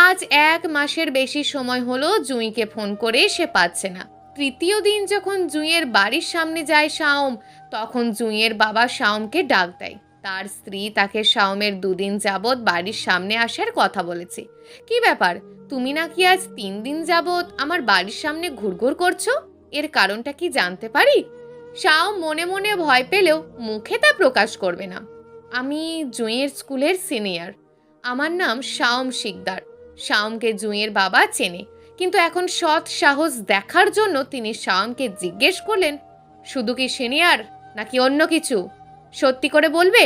আজ 1 মাসের বেশি সময় হলো জুঁইকে ফোন করে সে পাচ্ছে না। 3য় দিন যখন জুঁইয়ের বাড়ির সামনে যায় শাওম, তখন জুঁইয়ের বাবা শাওমকে ডাক দেয়। তার স্ত্রী তাকে শাওমের 2 দিন যাবৎ বাড়ির সামনে আসার কথা বলেছে। কি ব্যাপার, তুমি নাকি আজ 3 দিন যাবৎ আমার বাড়ির সামনে ঘুরঘুর করছো? এর কারণটা কি জানতে পারি? শাওম মনে মনে ভয় পেলেও মুখে তা প্রকাশ করবে না। আমি জুঁইয়ের স্কুলের সিনিয়র, আমার নাম শাওম শিকদার। শাওমকে জুঁইয়ের বাবা চেনে, কিন্তু এখন সৎ সাহস দেখার জন্য তিনি শাওমকে জিজ্ঞেস করলেন, শুধু কি সিনিয়র নাকি অন্য কিছু? সত্যি করে বলবে,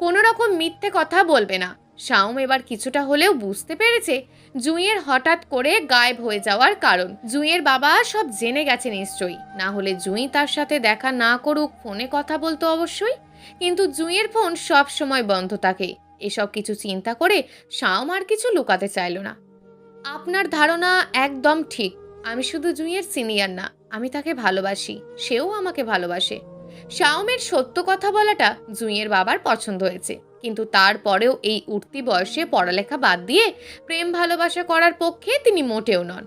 কোনো রকম মিথ্যে কথা বলবে না। শাওম এবার কিছুটা হলেও বুঝতে পেরেছে জুঁইয়ের হঠাৎ করে গায়েব হয়ে যাওয়ার কারণ। জুঁইয়ের বাবা সব জেনে গেছে নিশ্চয়ই, না হলে জুঁই তার সাথে দেখা না করুক, ফোনে কথা বলতো অবশ্যই। কিন্তু জুঁইয়ের ফোন সব সময় বন্ধ থাকে। এসব কিছু চিন্তা করে শাওম আর কিছু লুকাতে চাইল না। আপনার ধারণা একদম ঠিক, আমি শুধু জুঁইয়ের সিনিয়র না, আমি তাকে ভালোবাসি, সেও আমাকে ভালোবাসে। শাওমের সত্য কথা বলাটা জুঁইয়ের বাবার পছন্দ হয়েছে, কিন্তু তারপরেও এই উঠতি বয়সে পড়ালেখা বাদ দিয়ে প্রেম ভালোবাসা করার পক্ষে তিনি মোটেও নন।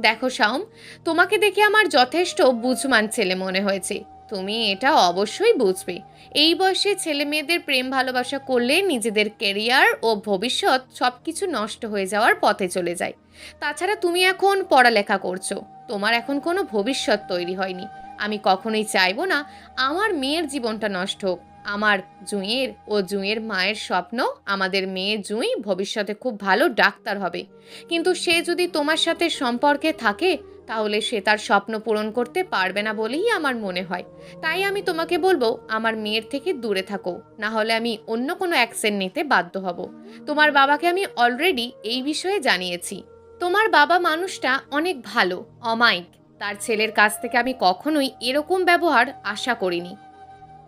দেখো শাওম, তোমাকে দেখে আমার যথেষ্ট বুঝমান ছেলে মনে হয়েছে, তুমি এটা অবশ্যই বুঝবে। এই বয়সে ছেলে মেয়েদের প্রেম ভালোবাসা করলে নিজেদের ক্যারিয়ার ও ভবিষ্যৎ সব কিছু নষ্ট হয়ে যাওয়ার পথে চলে যায়। তাছাড়া তুমি এখন পড়ালেখা করছো, তোমার এখন কোনো ভবিষ্যৎ তৈরি হয়নি। আমি কখনোই চাইবো না আমার মেয়ের জীবনটা নষ্ট হোক। আমার জুঁইয়ের ও জুঁইয়ের মায়ের স্বপ্ন আমাদের মেয়ে জুঁই ভবিষ্যতে খুব ভালো ডাক্তার হবে, কিন্তু সে যদি তোমার সাথে সম্পর্কে থাকে তাহলে সে তার স্বপ্ন পূরণ করতে পারবে না বলেই আমার মনে হয়। তাই আমি তোমাকে বলবো আমার মেয়ের থেকে দূরে থাকো, না হলে আমি অন্য কোনো অ্যাকশন নিতে বাধ্য হব। তোমার বাবাকে আমি অলরেডি এই বিষয়ে জানিয়েছি। তোমার বাবা মানুষটা অনেক ভালো, অমায়িক। তার ছেলের কাছ থেকে আমি কখনোই এরকম ব্যবহার আশা করিনি।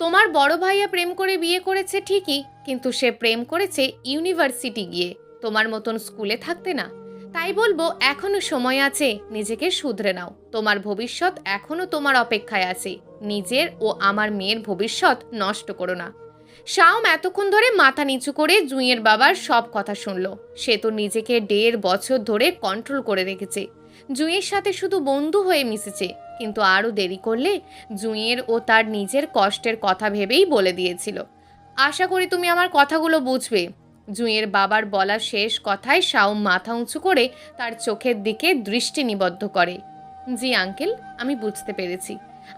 তোমার বড় ভাইয়া প্রেম করে বিয়ে করেছে ঠিকই, কিন্তু সে প্রেম করেছে ইউনিভার্সিটি গিয়ে, তোমার মতন স্কুলে থাকতে না। তাই বলবো এখনো সময় আছে, নিজেকে শুধরে নাও। তোমার ভবিষ্যৎ এখনো তোমার অপেক্ষায় আছে। নিজের ও আমার মেয়ের ভবিষ্যৎ নষ্ট করো না। শাওম এতক্ষণ ধরে মাথা নিচু করে জুঁইয়ের বাবার সব কথা শুনল। সে তো নিজেকে 1.5 বছর ধরে কন্ট্রোল করে রেখেছে, জুঁইয়ের সাথে শুধু বন্ধু হয়ে মিশেছে, কিন্তু আরও দেরি করলে জুঁইয়ের ও তার নিজের কষ্টের কথা ভেবেই বলে দিয়েছিল। আশা করি তুমি আমার কথাগুলো বুঝবে। জুঁইয়ের বাবার বলা শেষ কথায় শাওম মাথা উঁচু করে তার চোখের দিকে দৃষ্টি নিবদ্ধ করে। জি আঙ্কেল, আমি বুঝতে পেরেছি।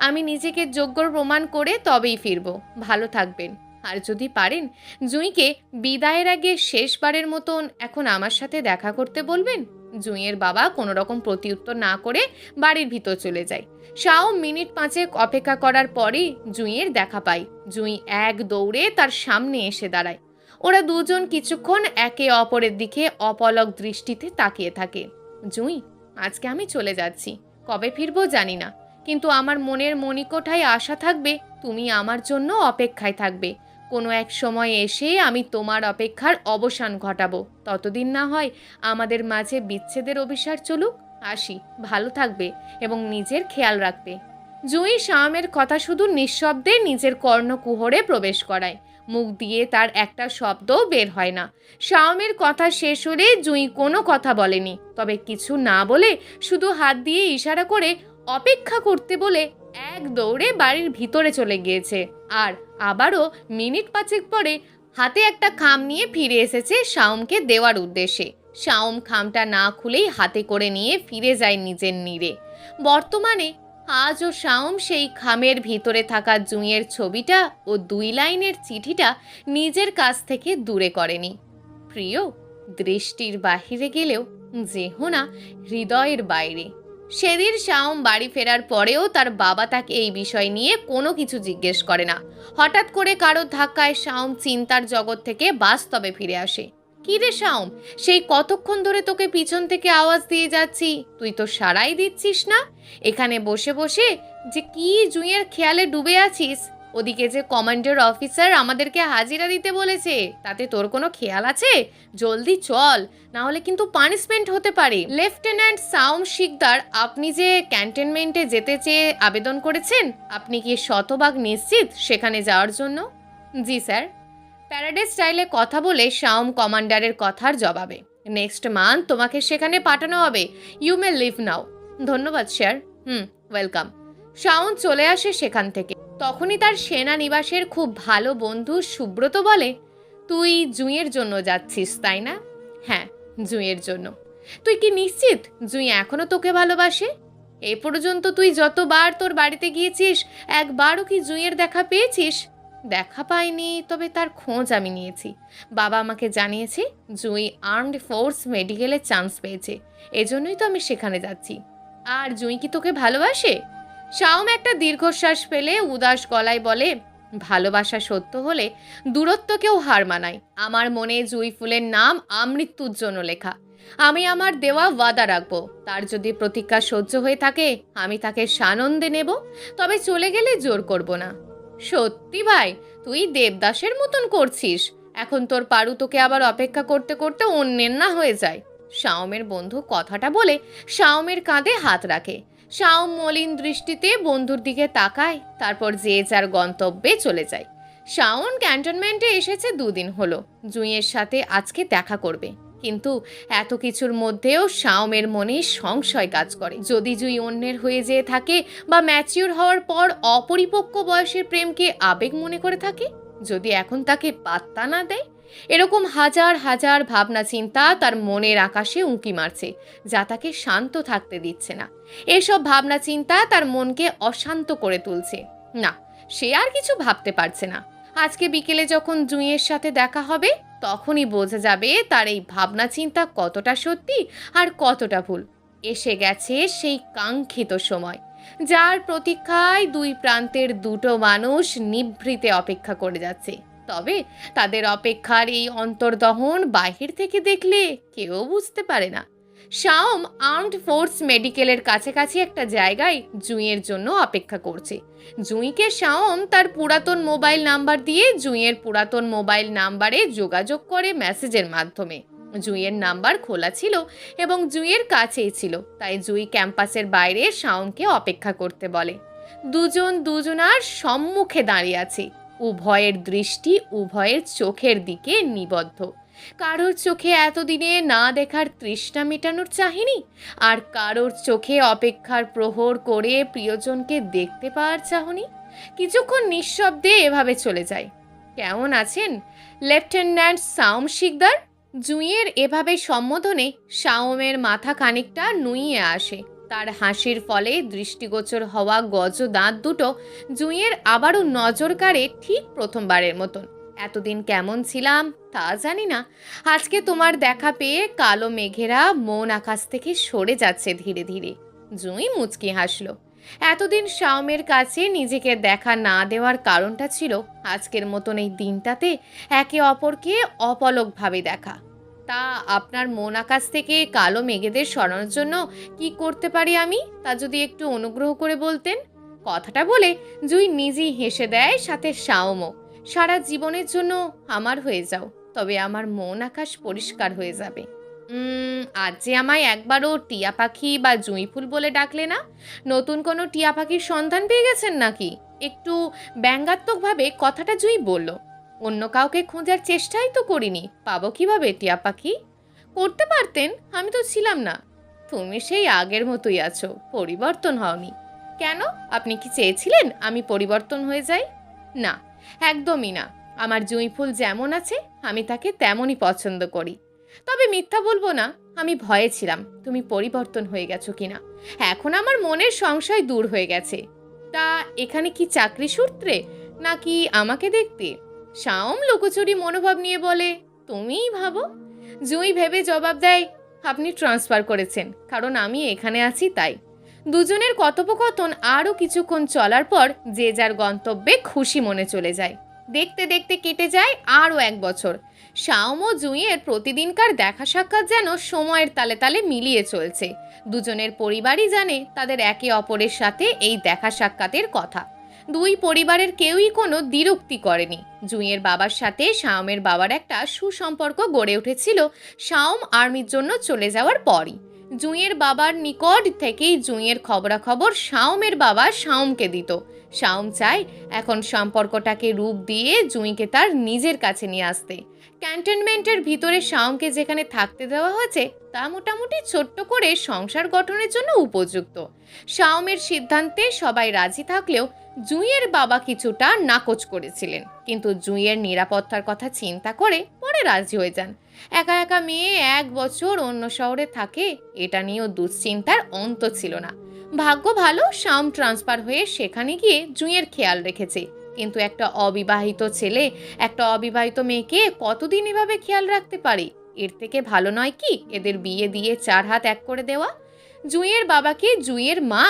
আমি নিজেকে যোগ্য প্রমাণ করে তবেই ফিরব। ভালো থাকবেন। আর যদি পারেন জুঁইকে বিদায়ের আগে শেষবারের মতন এখন আমার সাথে দেখা করতে বলবেন। জুঁইয়ের বাবা কোনো রকম প্রতিউত্তর না করে বাড়ির ভিতর চলে যায়। শাওম মিনিট 5 অপেক্ষা করার পরে জুঁইয়ের দেখা পায়। জুঁই এক দৌড়ে তার সামনে এসে দাঁড়ায়। ওরা দুজন কিছুক্ষণ একে অপরের দিকে অপলক দৃষ্টিতে তাকিয়ে থাকে। জুঁই, আজকে আমি চলে যাচ্ছি। কবে ফিরবো জানি না, কিন্তু আমার মনের মণিকোঠায় আশা থাকবে তুমি আমার জন্য অপেক্ষায় থাকবে। কোনো এক সময় এসে আমি তোমার অপেক্ষার অবসান ঘটাবো। ততদিন না হয় আমাদের মাঝে বিচ্ছেদের অভিশাপ চলুক। আসি, ভালো থাকবে এবং নিজের খেয়াল রাখবে। জুঁই শাওমের কথা শুধু নিঃশব্দে নিজের কর্ণকুহরে প্রবেশ করায়। মুখ দিয়ে তার একটা শব্দও বের হয় না। শাওমের কথা শেষ হলে জুঁই কোনো কথা বলেনি, তবে কিছু না বলে শুধু হাত দিয়ে ইশারা করে অপেক্ষা করতে বলে এক দৌড়ে বাড়ির ভিতরে চলে গিয়েছে। আর আবারও মিনিট 5 পরে হাতে একটা খাম নিয়ে ফিরে এসেছে শাওমকে দেওয়ার উদ্দেশ্যে। শাওম খামটা না খুলেই হাতে করে নিয়ে ফিরে যায় নিজের নীড়ে। বর্তমানে আজও শাওম সেই খামের ভিতরে থাকা জুঁইয়ের ছবিটা ও 2 লাইনের চিঠিটা নিজের কাছ থেকে দূরে করেনি। প্রিয়, দৃষ্টির বাহিরে গেলেও যেহ না হৃদয়ের বাইরে। সেদিন শাওম বাড়ি ফেরার পরেও তার বাবা তাকে এই বিষয় নিয়ে কোনো কিছু জিজ্ঞেস করে না। হঠাৎ করে কারো ধাক্কায় শাওম চিন্তার জগৎ থেকে বাস্তবে ফিরে আসে। কি রে শাওম, সেই কতক্ষণ ধরে তোকে পিছন থেকে আওয়াজ দিয়ে যাচ্ছি, তুই তো সাড়াই দিচ্ছিস না। এখানে বসে বসে যে কি জুঁইয়ের খেয়ালে ডুবে আছিস। ওদিকে যে কমান্ডার অফিসার আমাদেরকে হাজিরা দিতে বলেছে, তাতে তোর কোনো খেয়াল আছে? জলদি চল, না হলে কিন্তু পানিশমেন্ট হতে পারে। লেফটেন্যান্ট শাওম শিকদার, আপনি যে ক্যান্টনমেন্টে যেতে চেয়ে আবেদন করেছেন, আপনি কি শতভাগ নিশ্চিত সেখানে যাওয়ার জন্য? জি স্যার। প্যারাডে স্টাইলে কথা বলে শাওম কমান্ডারের কথার জবাবে, নেক্সট মান্থ তোমাকে সেখানে পাঠানো হবে। ইউ মে লিভ নাও। ধন্যবাদ স্যার। ওয়েলকাম। শাওন চলে আসে সেখান থেকে। তখনই তার সেনা নিবাসের খুব ভালো বন্ধু সুব্রত বলে, তুই জুঁইয়ের জন্য যাচ্ছিস তাই না? হ্যাঁ, জুঁইয়ের জন্য। তুই কি নিশ্চিত জুঁই এখনো তোকে ভালোবাসে? এ পর্যন্ত তুই যতবার তোর বাড়িতে গিয়েছিস একবারও কি জুঁইয়ের দেখা পেয়েছিস? দেখা পাইনি, তবে তার খোঁজ আমি নিয়েছি। বাবা আমাকে জানিয়েছে জুঁই আর্মড ফোর্স মেডিকেলে চান্স পেয়েছে, এজন্যই তো আমি সেখানে যাচ্ছি। আর জুঁই কি তোকে ভালোবাসে? শাওম একটা দীর্ঘশ্বাস ফেলে উদাস গলায় বলে, ভালোবাসা সত্য হলে দূরত্বকেও হার মানায়। আমার মনে জুঁই ফুলের নাম আমৃত্যুর জন্য লেখা। আমি আমার দেওয়া ওয়াদা রাখবো। তার যদি প্রতীক্ষা সহ্য হয়ে থাকে আমি তাকে সানন্দে নেব, তবে চলে গেলে জোর করব না। সত্যি ভাই, তুই দেবদাসের মতন করছিস। এখন তোর পারু তোকে আবার অপেক্ষা করতে করতে অন্যের না হয়ে যায়। শাওমের বন্ধু কথাটা বলে শাওমের কাঁধে হাত রাখে। শাওম মলিন দৃষ্টিতে বন্ধুর দিকে তাকায়, তারপর যে যার গন্তব্যে চলে যায়। শাওন ক্যান্টনমেন্টে এসেছে 2 দিন হলো। জুঁইয়ের সাথে আজকে দেখা করবে, কিন্তু এত কিছুর মধ্যেও শাওমের মনে সংশয় কাজ করে। যদি জুঁই অন্যের হয়ে যেয়ে থাকে বা ম্যাচিউর হওয়ার পর অপরিপক্ক বয়সের প্রেমকে আবেগ মনে করে থাকে, যদি এখন তাকে পাত্তা না দেয়, এরকম হাজার হাজার ভাবনা চিন্তা তার মনের আকাশে উঁকি মারছে, যা তাকে শান্ত থাকতে দিচ্ছে না। এসব ভাবনা চিন্তা তার মনকে অশান্ত করে তুলছে। না, সে আর কিছু ভাবতে পারছে না। আজকে বিকেলে যখন জুঁইয়ের সাথে দেখা হবে তখনই বোঝা যাবে তার এই ভাবনা চিন্তা কতটা সত্যি আর কতটা ভুল। এসে গেছে সেই কাঙ্ক্ষিত সময়, যার প্রতীক্ষায় দুই প্রান্তের দুটো মানুষ নিভৃতে অপেক্ষা করে যাচ্ছে। তবে তাদের অপেক্ষার এই অন্তর্দহন বাহির থেকে দেখলে কেউ বুঝতে পারে না। শাওম আর্মড ফোর্স মেডিকেলের কাছাকাছি একটা জায়গায় জুঁইয়ের জন্য অপেক্ষা করছে। জুঁইকে শাওম তার পুরাতন মোবাইল নাম্বার দিয়ে জুঁইয়ের পুরাতন মোবাইল নাম্বারে যোগাযোগ করে মেসেজের মাধ্যমে। জুঁইয়ের নাম্বার খোলা ছিল এবং জুঁইয়ের কাছেই ছিল, তাই জুঁই ক্যাম্পাসের বাইরে শাওমকে অপেক্ষা করতে বলে। দুজন দুজনার সম্মুখে দাঁড়িয়ে আছে, উভয়ের দৃষ্টি উভয়ের চোখের দিকে নিবদ্ধ। কারোর চোখে এতদিনে না দেখার তৃষ্ণা মেটানোর চাহিনি, আর কারোর চোখে অপেক্ষার প্রহর করে প্রিয়জনকে দেখতে পাওয়ার চাহনি। কিছুক্ষণ নিঃশব্দে এভাবে চলে যায়। কেমন আছেন লেফটেন্যান্ট শাওম শিকদার? জুঁইয়ের এভাবে সম্বোধনে শাওমের মাথা খানিকটা নুইয়ে আসে। তার হাসির ফলে দৃষ্টিগোচর হওয়া গজ দাঁত দুটো জুঁইয়ের আবারও নজর কাড়ে, ঠিক প্রথমবারের মতন। এতদিন কেমন ছিলাম তা জানি না, আজকে তোমার দেখা পেয়ে কালো মেঘেরা মন আকাশ থেকে সরে যাচ্ছে ধীরে ধীরে। জুঁই মুচকি হাসল। এতদিন শাওমের কাছে নিজেকে দেখা না দেওয়ার কারণটা ছিল আজকের মতন এই দিনটাতে একে অপরকে অপলকভাবে দেখা। তা আপনার মন আকাশ থেকে কালো মেঘেদের সরানোর জন্য কি করতে পারি আমি, তা যদি একটু অনুগ্রহ করে বলতেন। কথাটা বলে জুঁই নিজেই হেসে দেয়, সাথে শাওমও। সারা জীবনের জন্য আমার হয়ে যাও, তবে আমার মন আকাশ পরিষ্কার হয়ে যাবে। আজ যে আমায় একবারও টিয়া পাখি বা জুঁই ফুল বলে ডাকলে না, নতুন কোনো টিয়া পাখির সন্ধান পেয়ে গেছেন নাকি? একটু ব্যঙ্গাত্মকভাবে কথাটা জুঁই বলল। অন্য কাউকে খোঁজার চেষ্টাই তো করিনি, পাবো কিভাবে টিয়া পাখি? করতে পারতেন, আমি তো ছিলাম না। তুমি সেই আগের মতোই আছো, পরিবর্তন হওনি। কেন, আপনি কি চেয়েছিলেন আমি পরিবর্তন হয়ে যাই? না, একদমই না। আমার জুঁই ফুল যেমন আছে আমি তাকে তেমনই পছন্দ করি। তবে মিথ্যা বলবো না, আমি ভয়ে ছিলাম তুমি পরিবর্তন হয়ে গেছো কিনা। এখন আমার মনের সংশয় দূর হয়ে গেছে। তা এখানে কি চাকরি সূত্রে, নাকি আমাকে দেখতে? শাওম লুকোচুরি মনোভাব নিয়ে বলে, তুমিই ভাবো। জুঁই ভেবে জবাব দেয়, আপনি ট্রান্সফার করেছেন, কারণ আমি এখানে আছি তাই। দুজনের কথোপকথন আরও কিছুক্ষণ চলার পর যে যার গন্তব্যে খুশি মনে চলে যায়। দেখতে দেখতে কেটে যায় আরও 1 বছর। শাওম ও জুঁইয়ের প্রতিদিনকার দেখা সাক্ষাৎ যেন সময়ের তালে তালে মিলিয়ে চলছে। দুজনের পরিবারই জানে তাদের একে অপরের সাথে এই দেখা সাক্ষাতের কথা। দুই পরিবারের কেউই কোনো দ্বিরুক্তি করেনি। জুঁইয়ের বাবার সাথে শাওমের বাবার একটা সুসম্পর্ক গড়ে উঠেছিল শাওম আর্মির জন্য চলে যাওয়ার পরই। জুঁইয়ের বাবার নিকট থেকেই জুঁইয়ের খবরাখবর শাওমের বাবা শাওমকে দিত। শাওম চায় এখন সম্পর্কটাকে রূপ দিয়ে জুঁইকে তার নিজের কাছে নিয়ে আসতে। ক্যান্টনমেন্টের ভিতরে শাওমকে যেখানে থাকতে দেওয়া হয়েছে তা মোটামুটি ছোট্ট করে সংসার গঠনের জন্য উপযুক্ত। শাওমের সিদ্ধান্তে সবাই রাজি থাকলেও জুঁইয়ের বাবা কিছুটা নাকচ করেছিলেন, কিন্তু জুঁইয়ের নিরাপত্তার কথা চিন্তা করে পরে রাজি হয়ে যান। একা একা মেয়ে 1 বছর অন্য শহরে থাকে, এটা নিয়েও দুশ্চিন্তার অন্ত ছিল না। ভাগ্য ভালো, শাওম ট্রান্সফার হয়ে সেখানে গিয়ে জুঁইয়ের খেয়াল রেখেছে। কিন্তু একটা অবিবাহিত ছেলে একটা অবিবাহিত মেয়েকে কতদিন এভাবে খেয়াল রাখতে পারে? এর থেকে ভালো নয় কি এদের বিয়ে দিয়ে 4 হাত এক করে দেওয়া? জুঁইয়ের বাবাকে জুঁইয়ের মা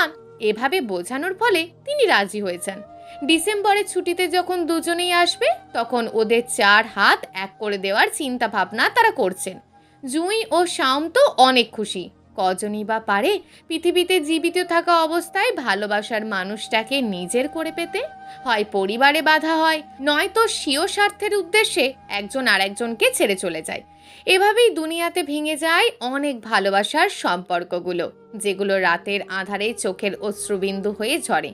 এভাবে বোঝানোর ফলে তিনি রাজি হয়ে যান। ডিসেম্বরের ছুটিতে যখন দুজনেই আসবে তখন ওদের 4 হাত এক করে দেওয়ার চিন্তা ভাবনা তারা করছেন। জুঁই ও শাওম তো অনেক খুশি। কজনই বা পারে পৃথিবীতে জীবিত থাকা অবস্থায় ভালোবাসার মানুষটাকে নিজের করে পেতে? হয় পরিবারে বাধা হয়, নয়তো স্বীয় স্বার্থের উদ্দেশ্যে একজন আরেকজনকে ছেড়ে চলে যায়। এভাবেই দুনিয়াতে ভেঙে যায় অনেক ভালোবাসার সম্পর্কগুলো, যেগুলো রাতের আঁধারে চোখের অশ্রুবিন্দু হয়ে ঝরে।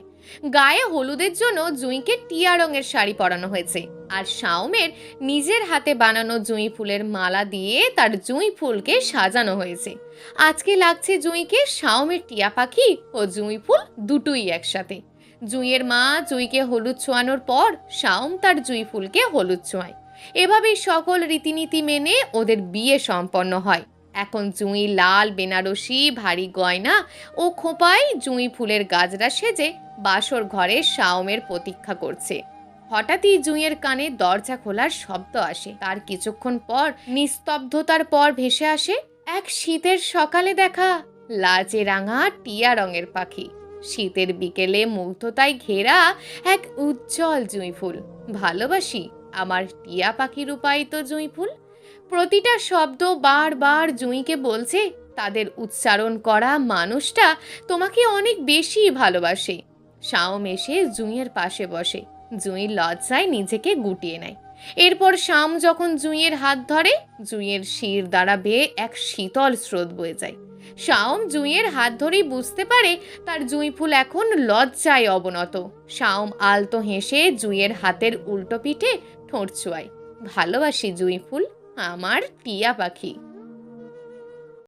গায়ে হলুদের জন্য জুঁইকে টিয়া রঙের শাড়ি পরানো হয়েছে, আর শাওমের নিজের হাতে বানানো জুঁই ফুলের মালা দিয়ে তার জুঁই ফুলকে সাজানো হয়েছে। আজকে লাগছে জুঁইকে শাওমের টিয়া পাখি ও জুঁই ফুল দুটোই একসাথে। জুঁইয়ের মা জুঁইকে হলুদ ছোঁয়ানোর পর শাওম তার জুঁই ফুলকে হলুদ ছোঁয়ায়। এভাবেই সকল রীতিনীতি মেনে ওদের বিয়ে সম্পন্ন হয়। এখন জুঁই লাল বেনারসি ভারী গয়না ও খোঁপায় জুঁই ফুলের গাজরা সেজে বাসর ঘরে শাওমের প্রতীক্ষা করছে। হঠাৎই জুঁইয়ের কানে দরজা খোলার শব্দ আসে। তার কিছুক্ষণ পর নিস্তব্ধতার পর ভেসে আসে এক শীতের সকালে দেখা লাজে রাঙা টিয়া রঙের পাখি, শীতের বিকেলে মুগ্ধতায় ঘেরা এক উজ্জ্বল জুঁই ফুল। ভালোবাসি আমার টিয়া পাখি রূপায়িত জুঁই ফুল। প্রতিটা শব্দ বারবার জুঁইকে বলছে তাদের উচ্চারণ করা মানুষটা তোমাকে অনেক বেশি ভালোবাসে। শাওম এসে জুঁইয়ের পাশে বসে, জুঁই লজ্জায় নিজেকে গুটিয়ে নেয়। এরপর শাম যখন জুঁইয়ের হাত ধরে, জুঁইয়ের শির দ্বারা বেয়ে এক শীতল স্রোত বয়ে যায়। শাওম জুঁইয়ের হাত ধরেই বুঝতে পারে তার জুঁই ফুল এখন লজ্জায় অবনত। শাওম আলতো হেসে জুঁইয়ের হাতের উল্টো পিঠে ঠোঁট ছোঁয়ায়। ভালোবাসি জুঁই ফুল, আমার টিয়া পাখি।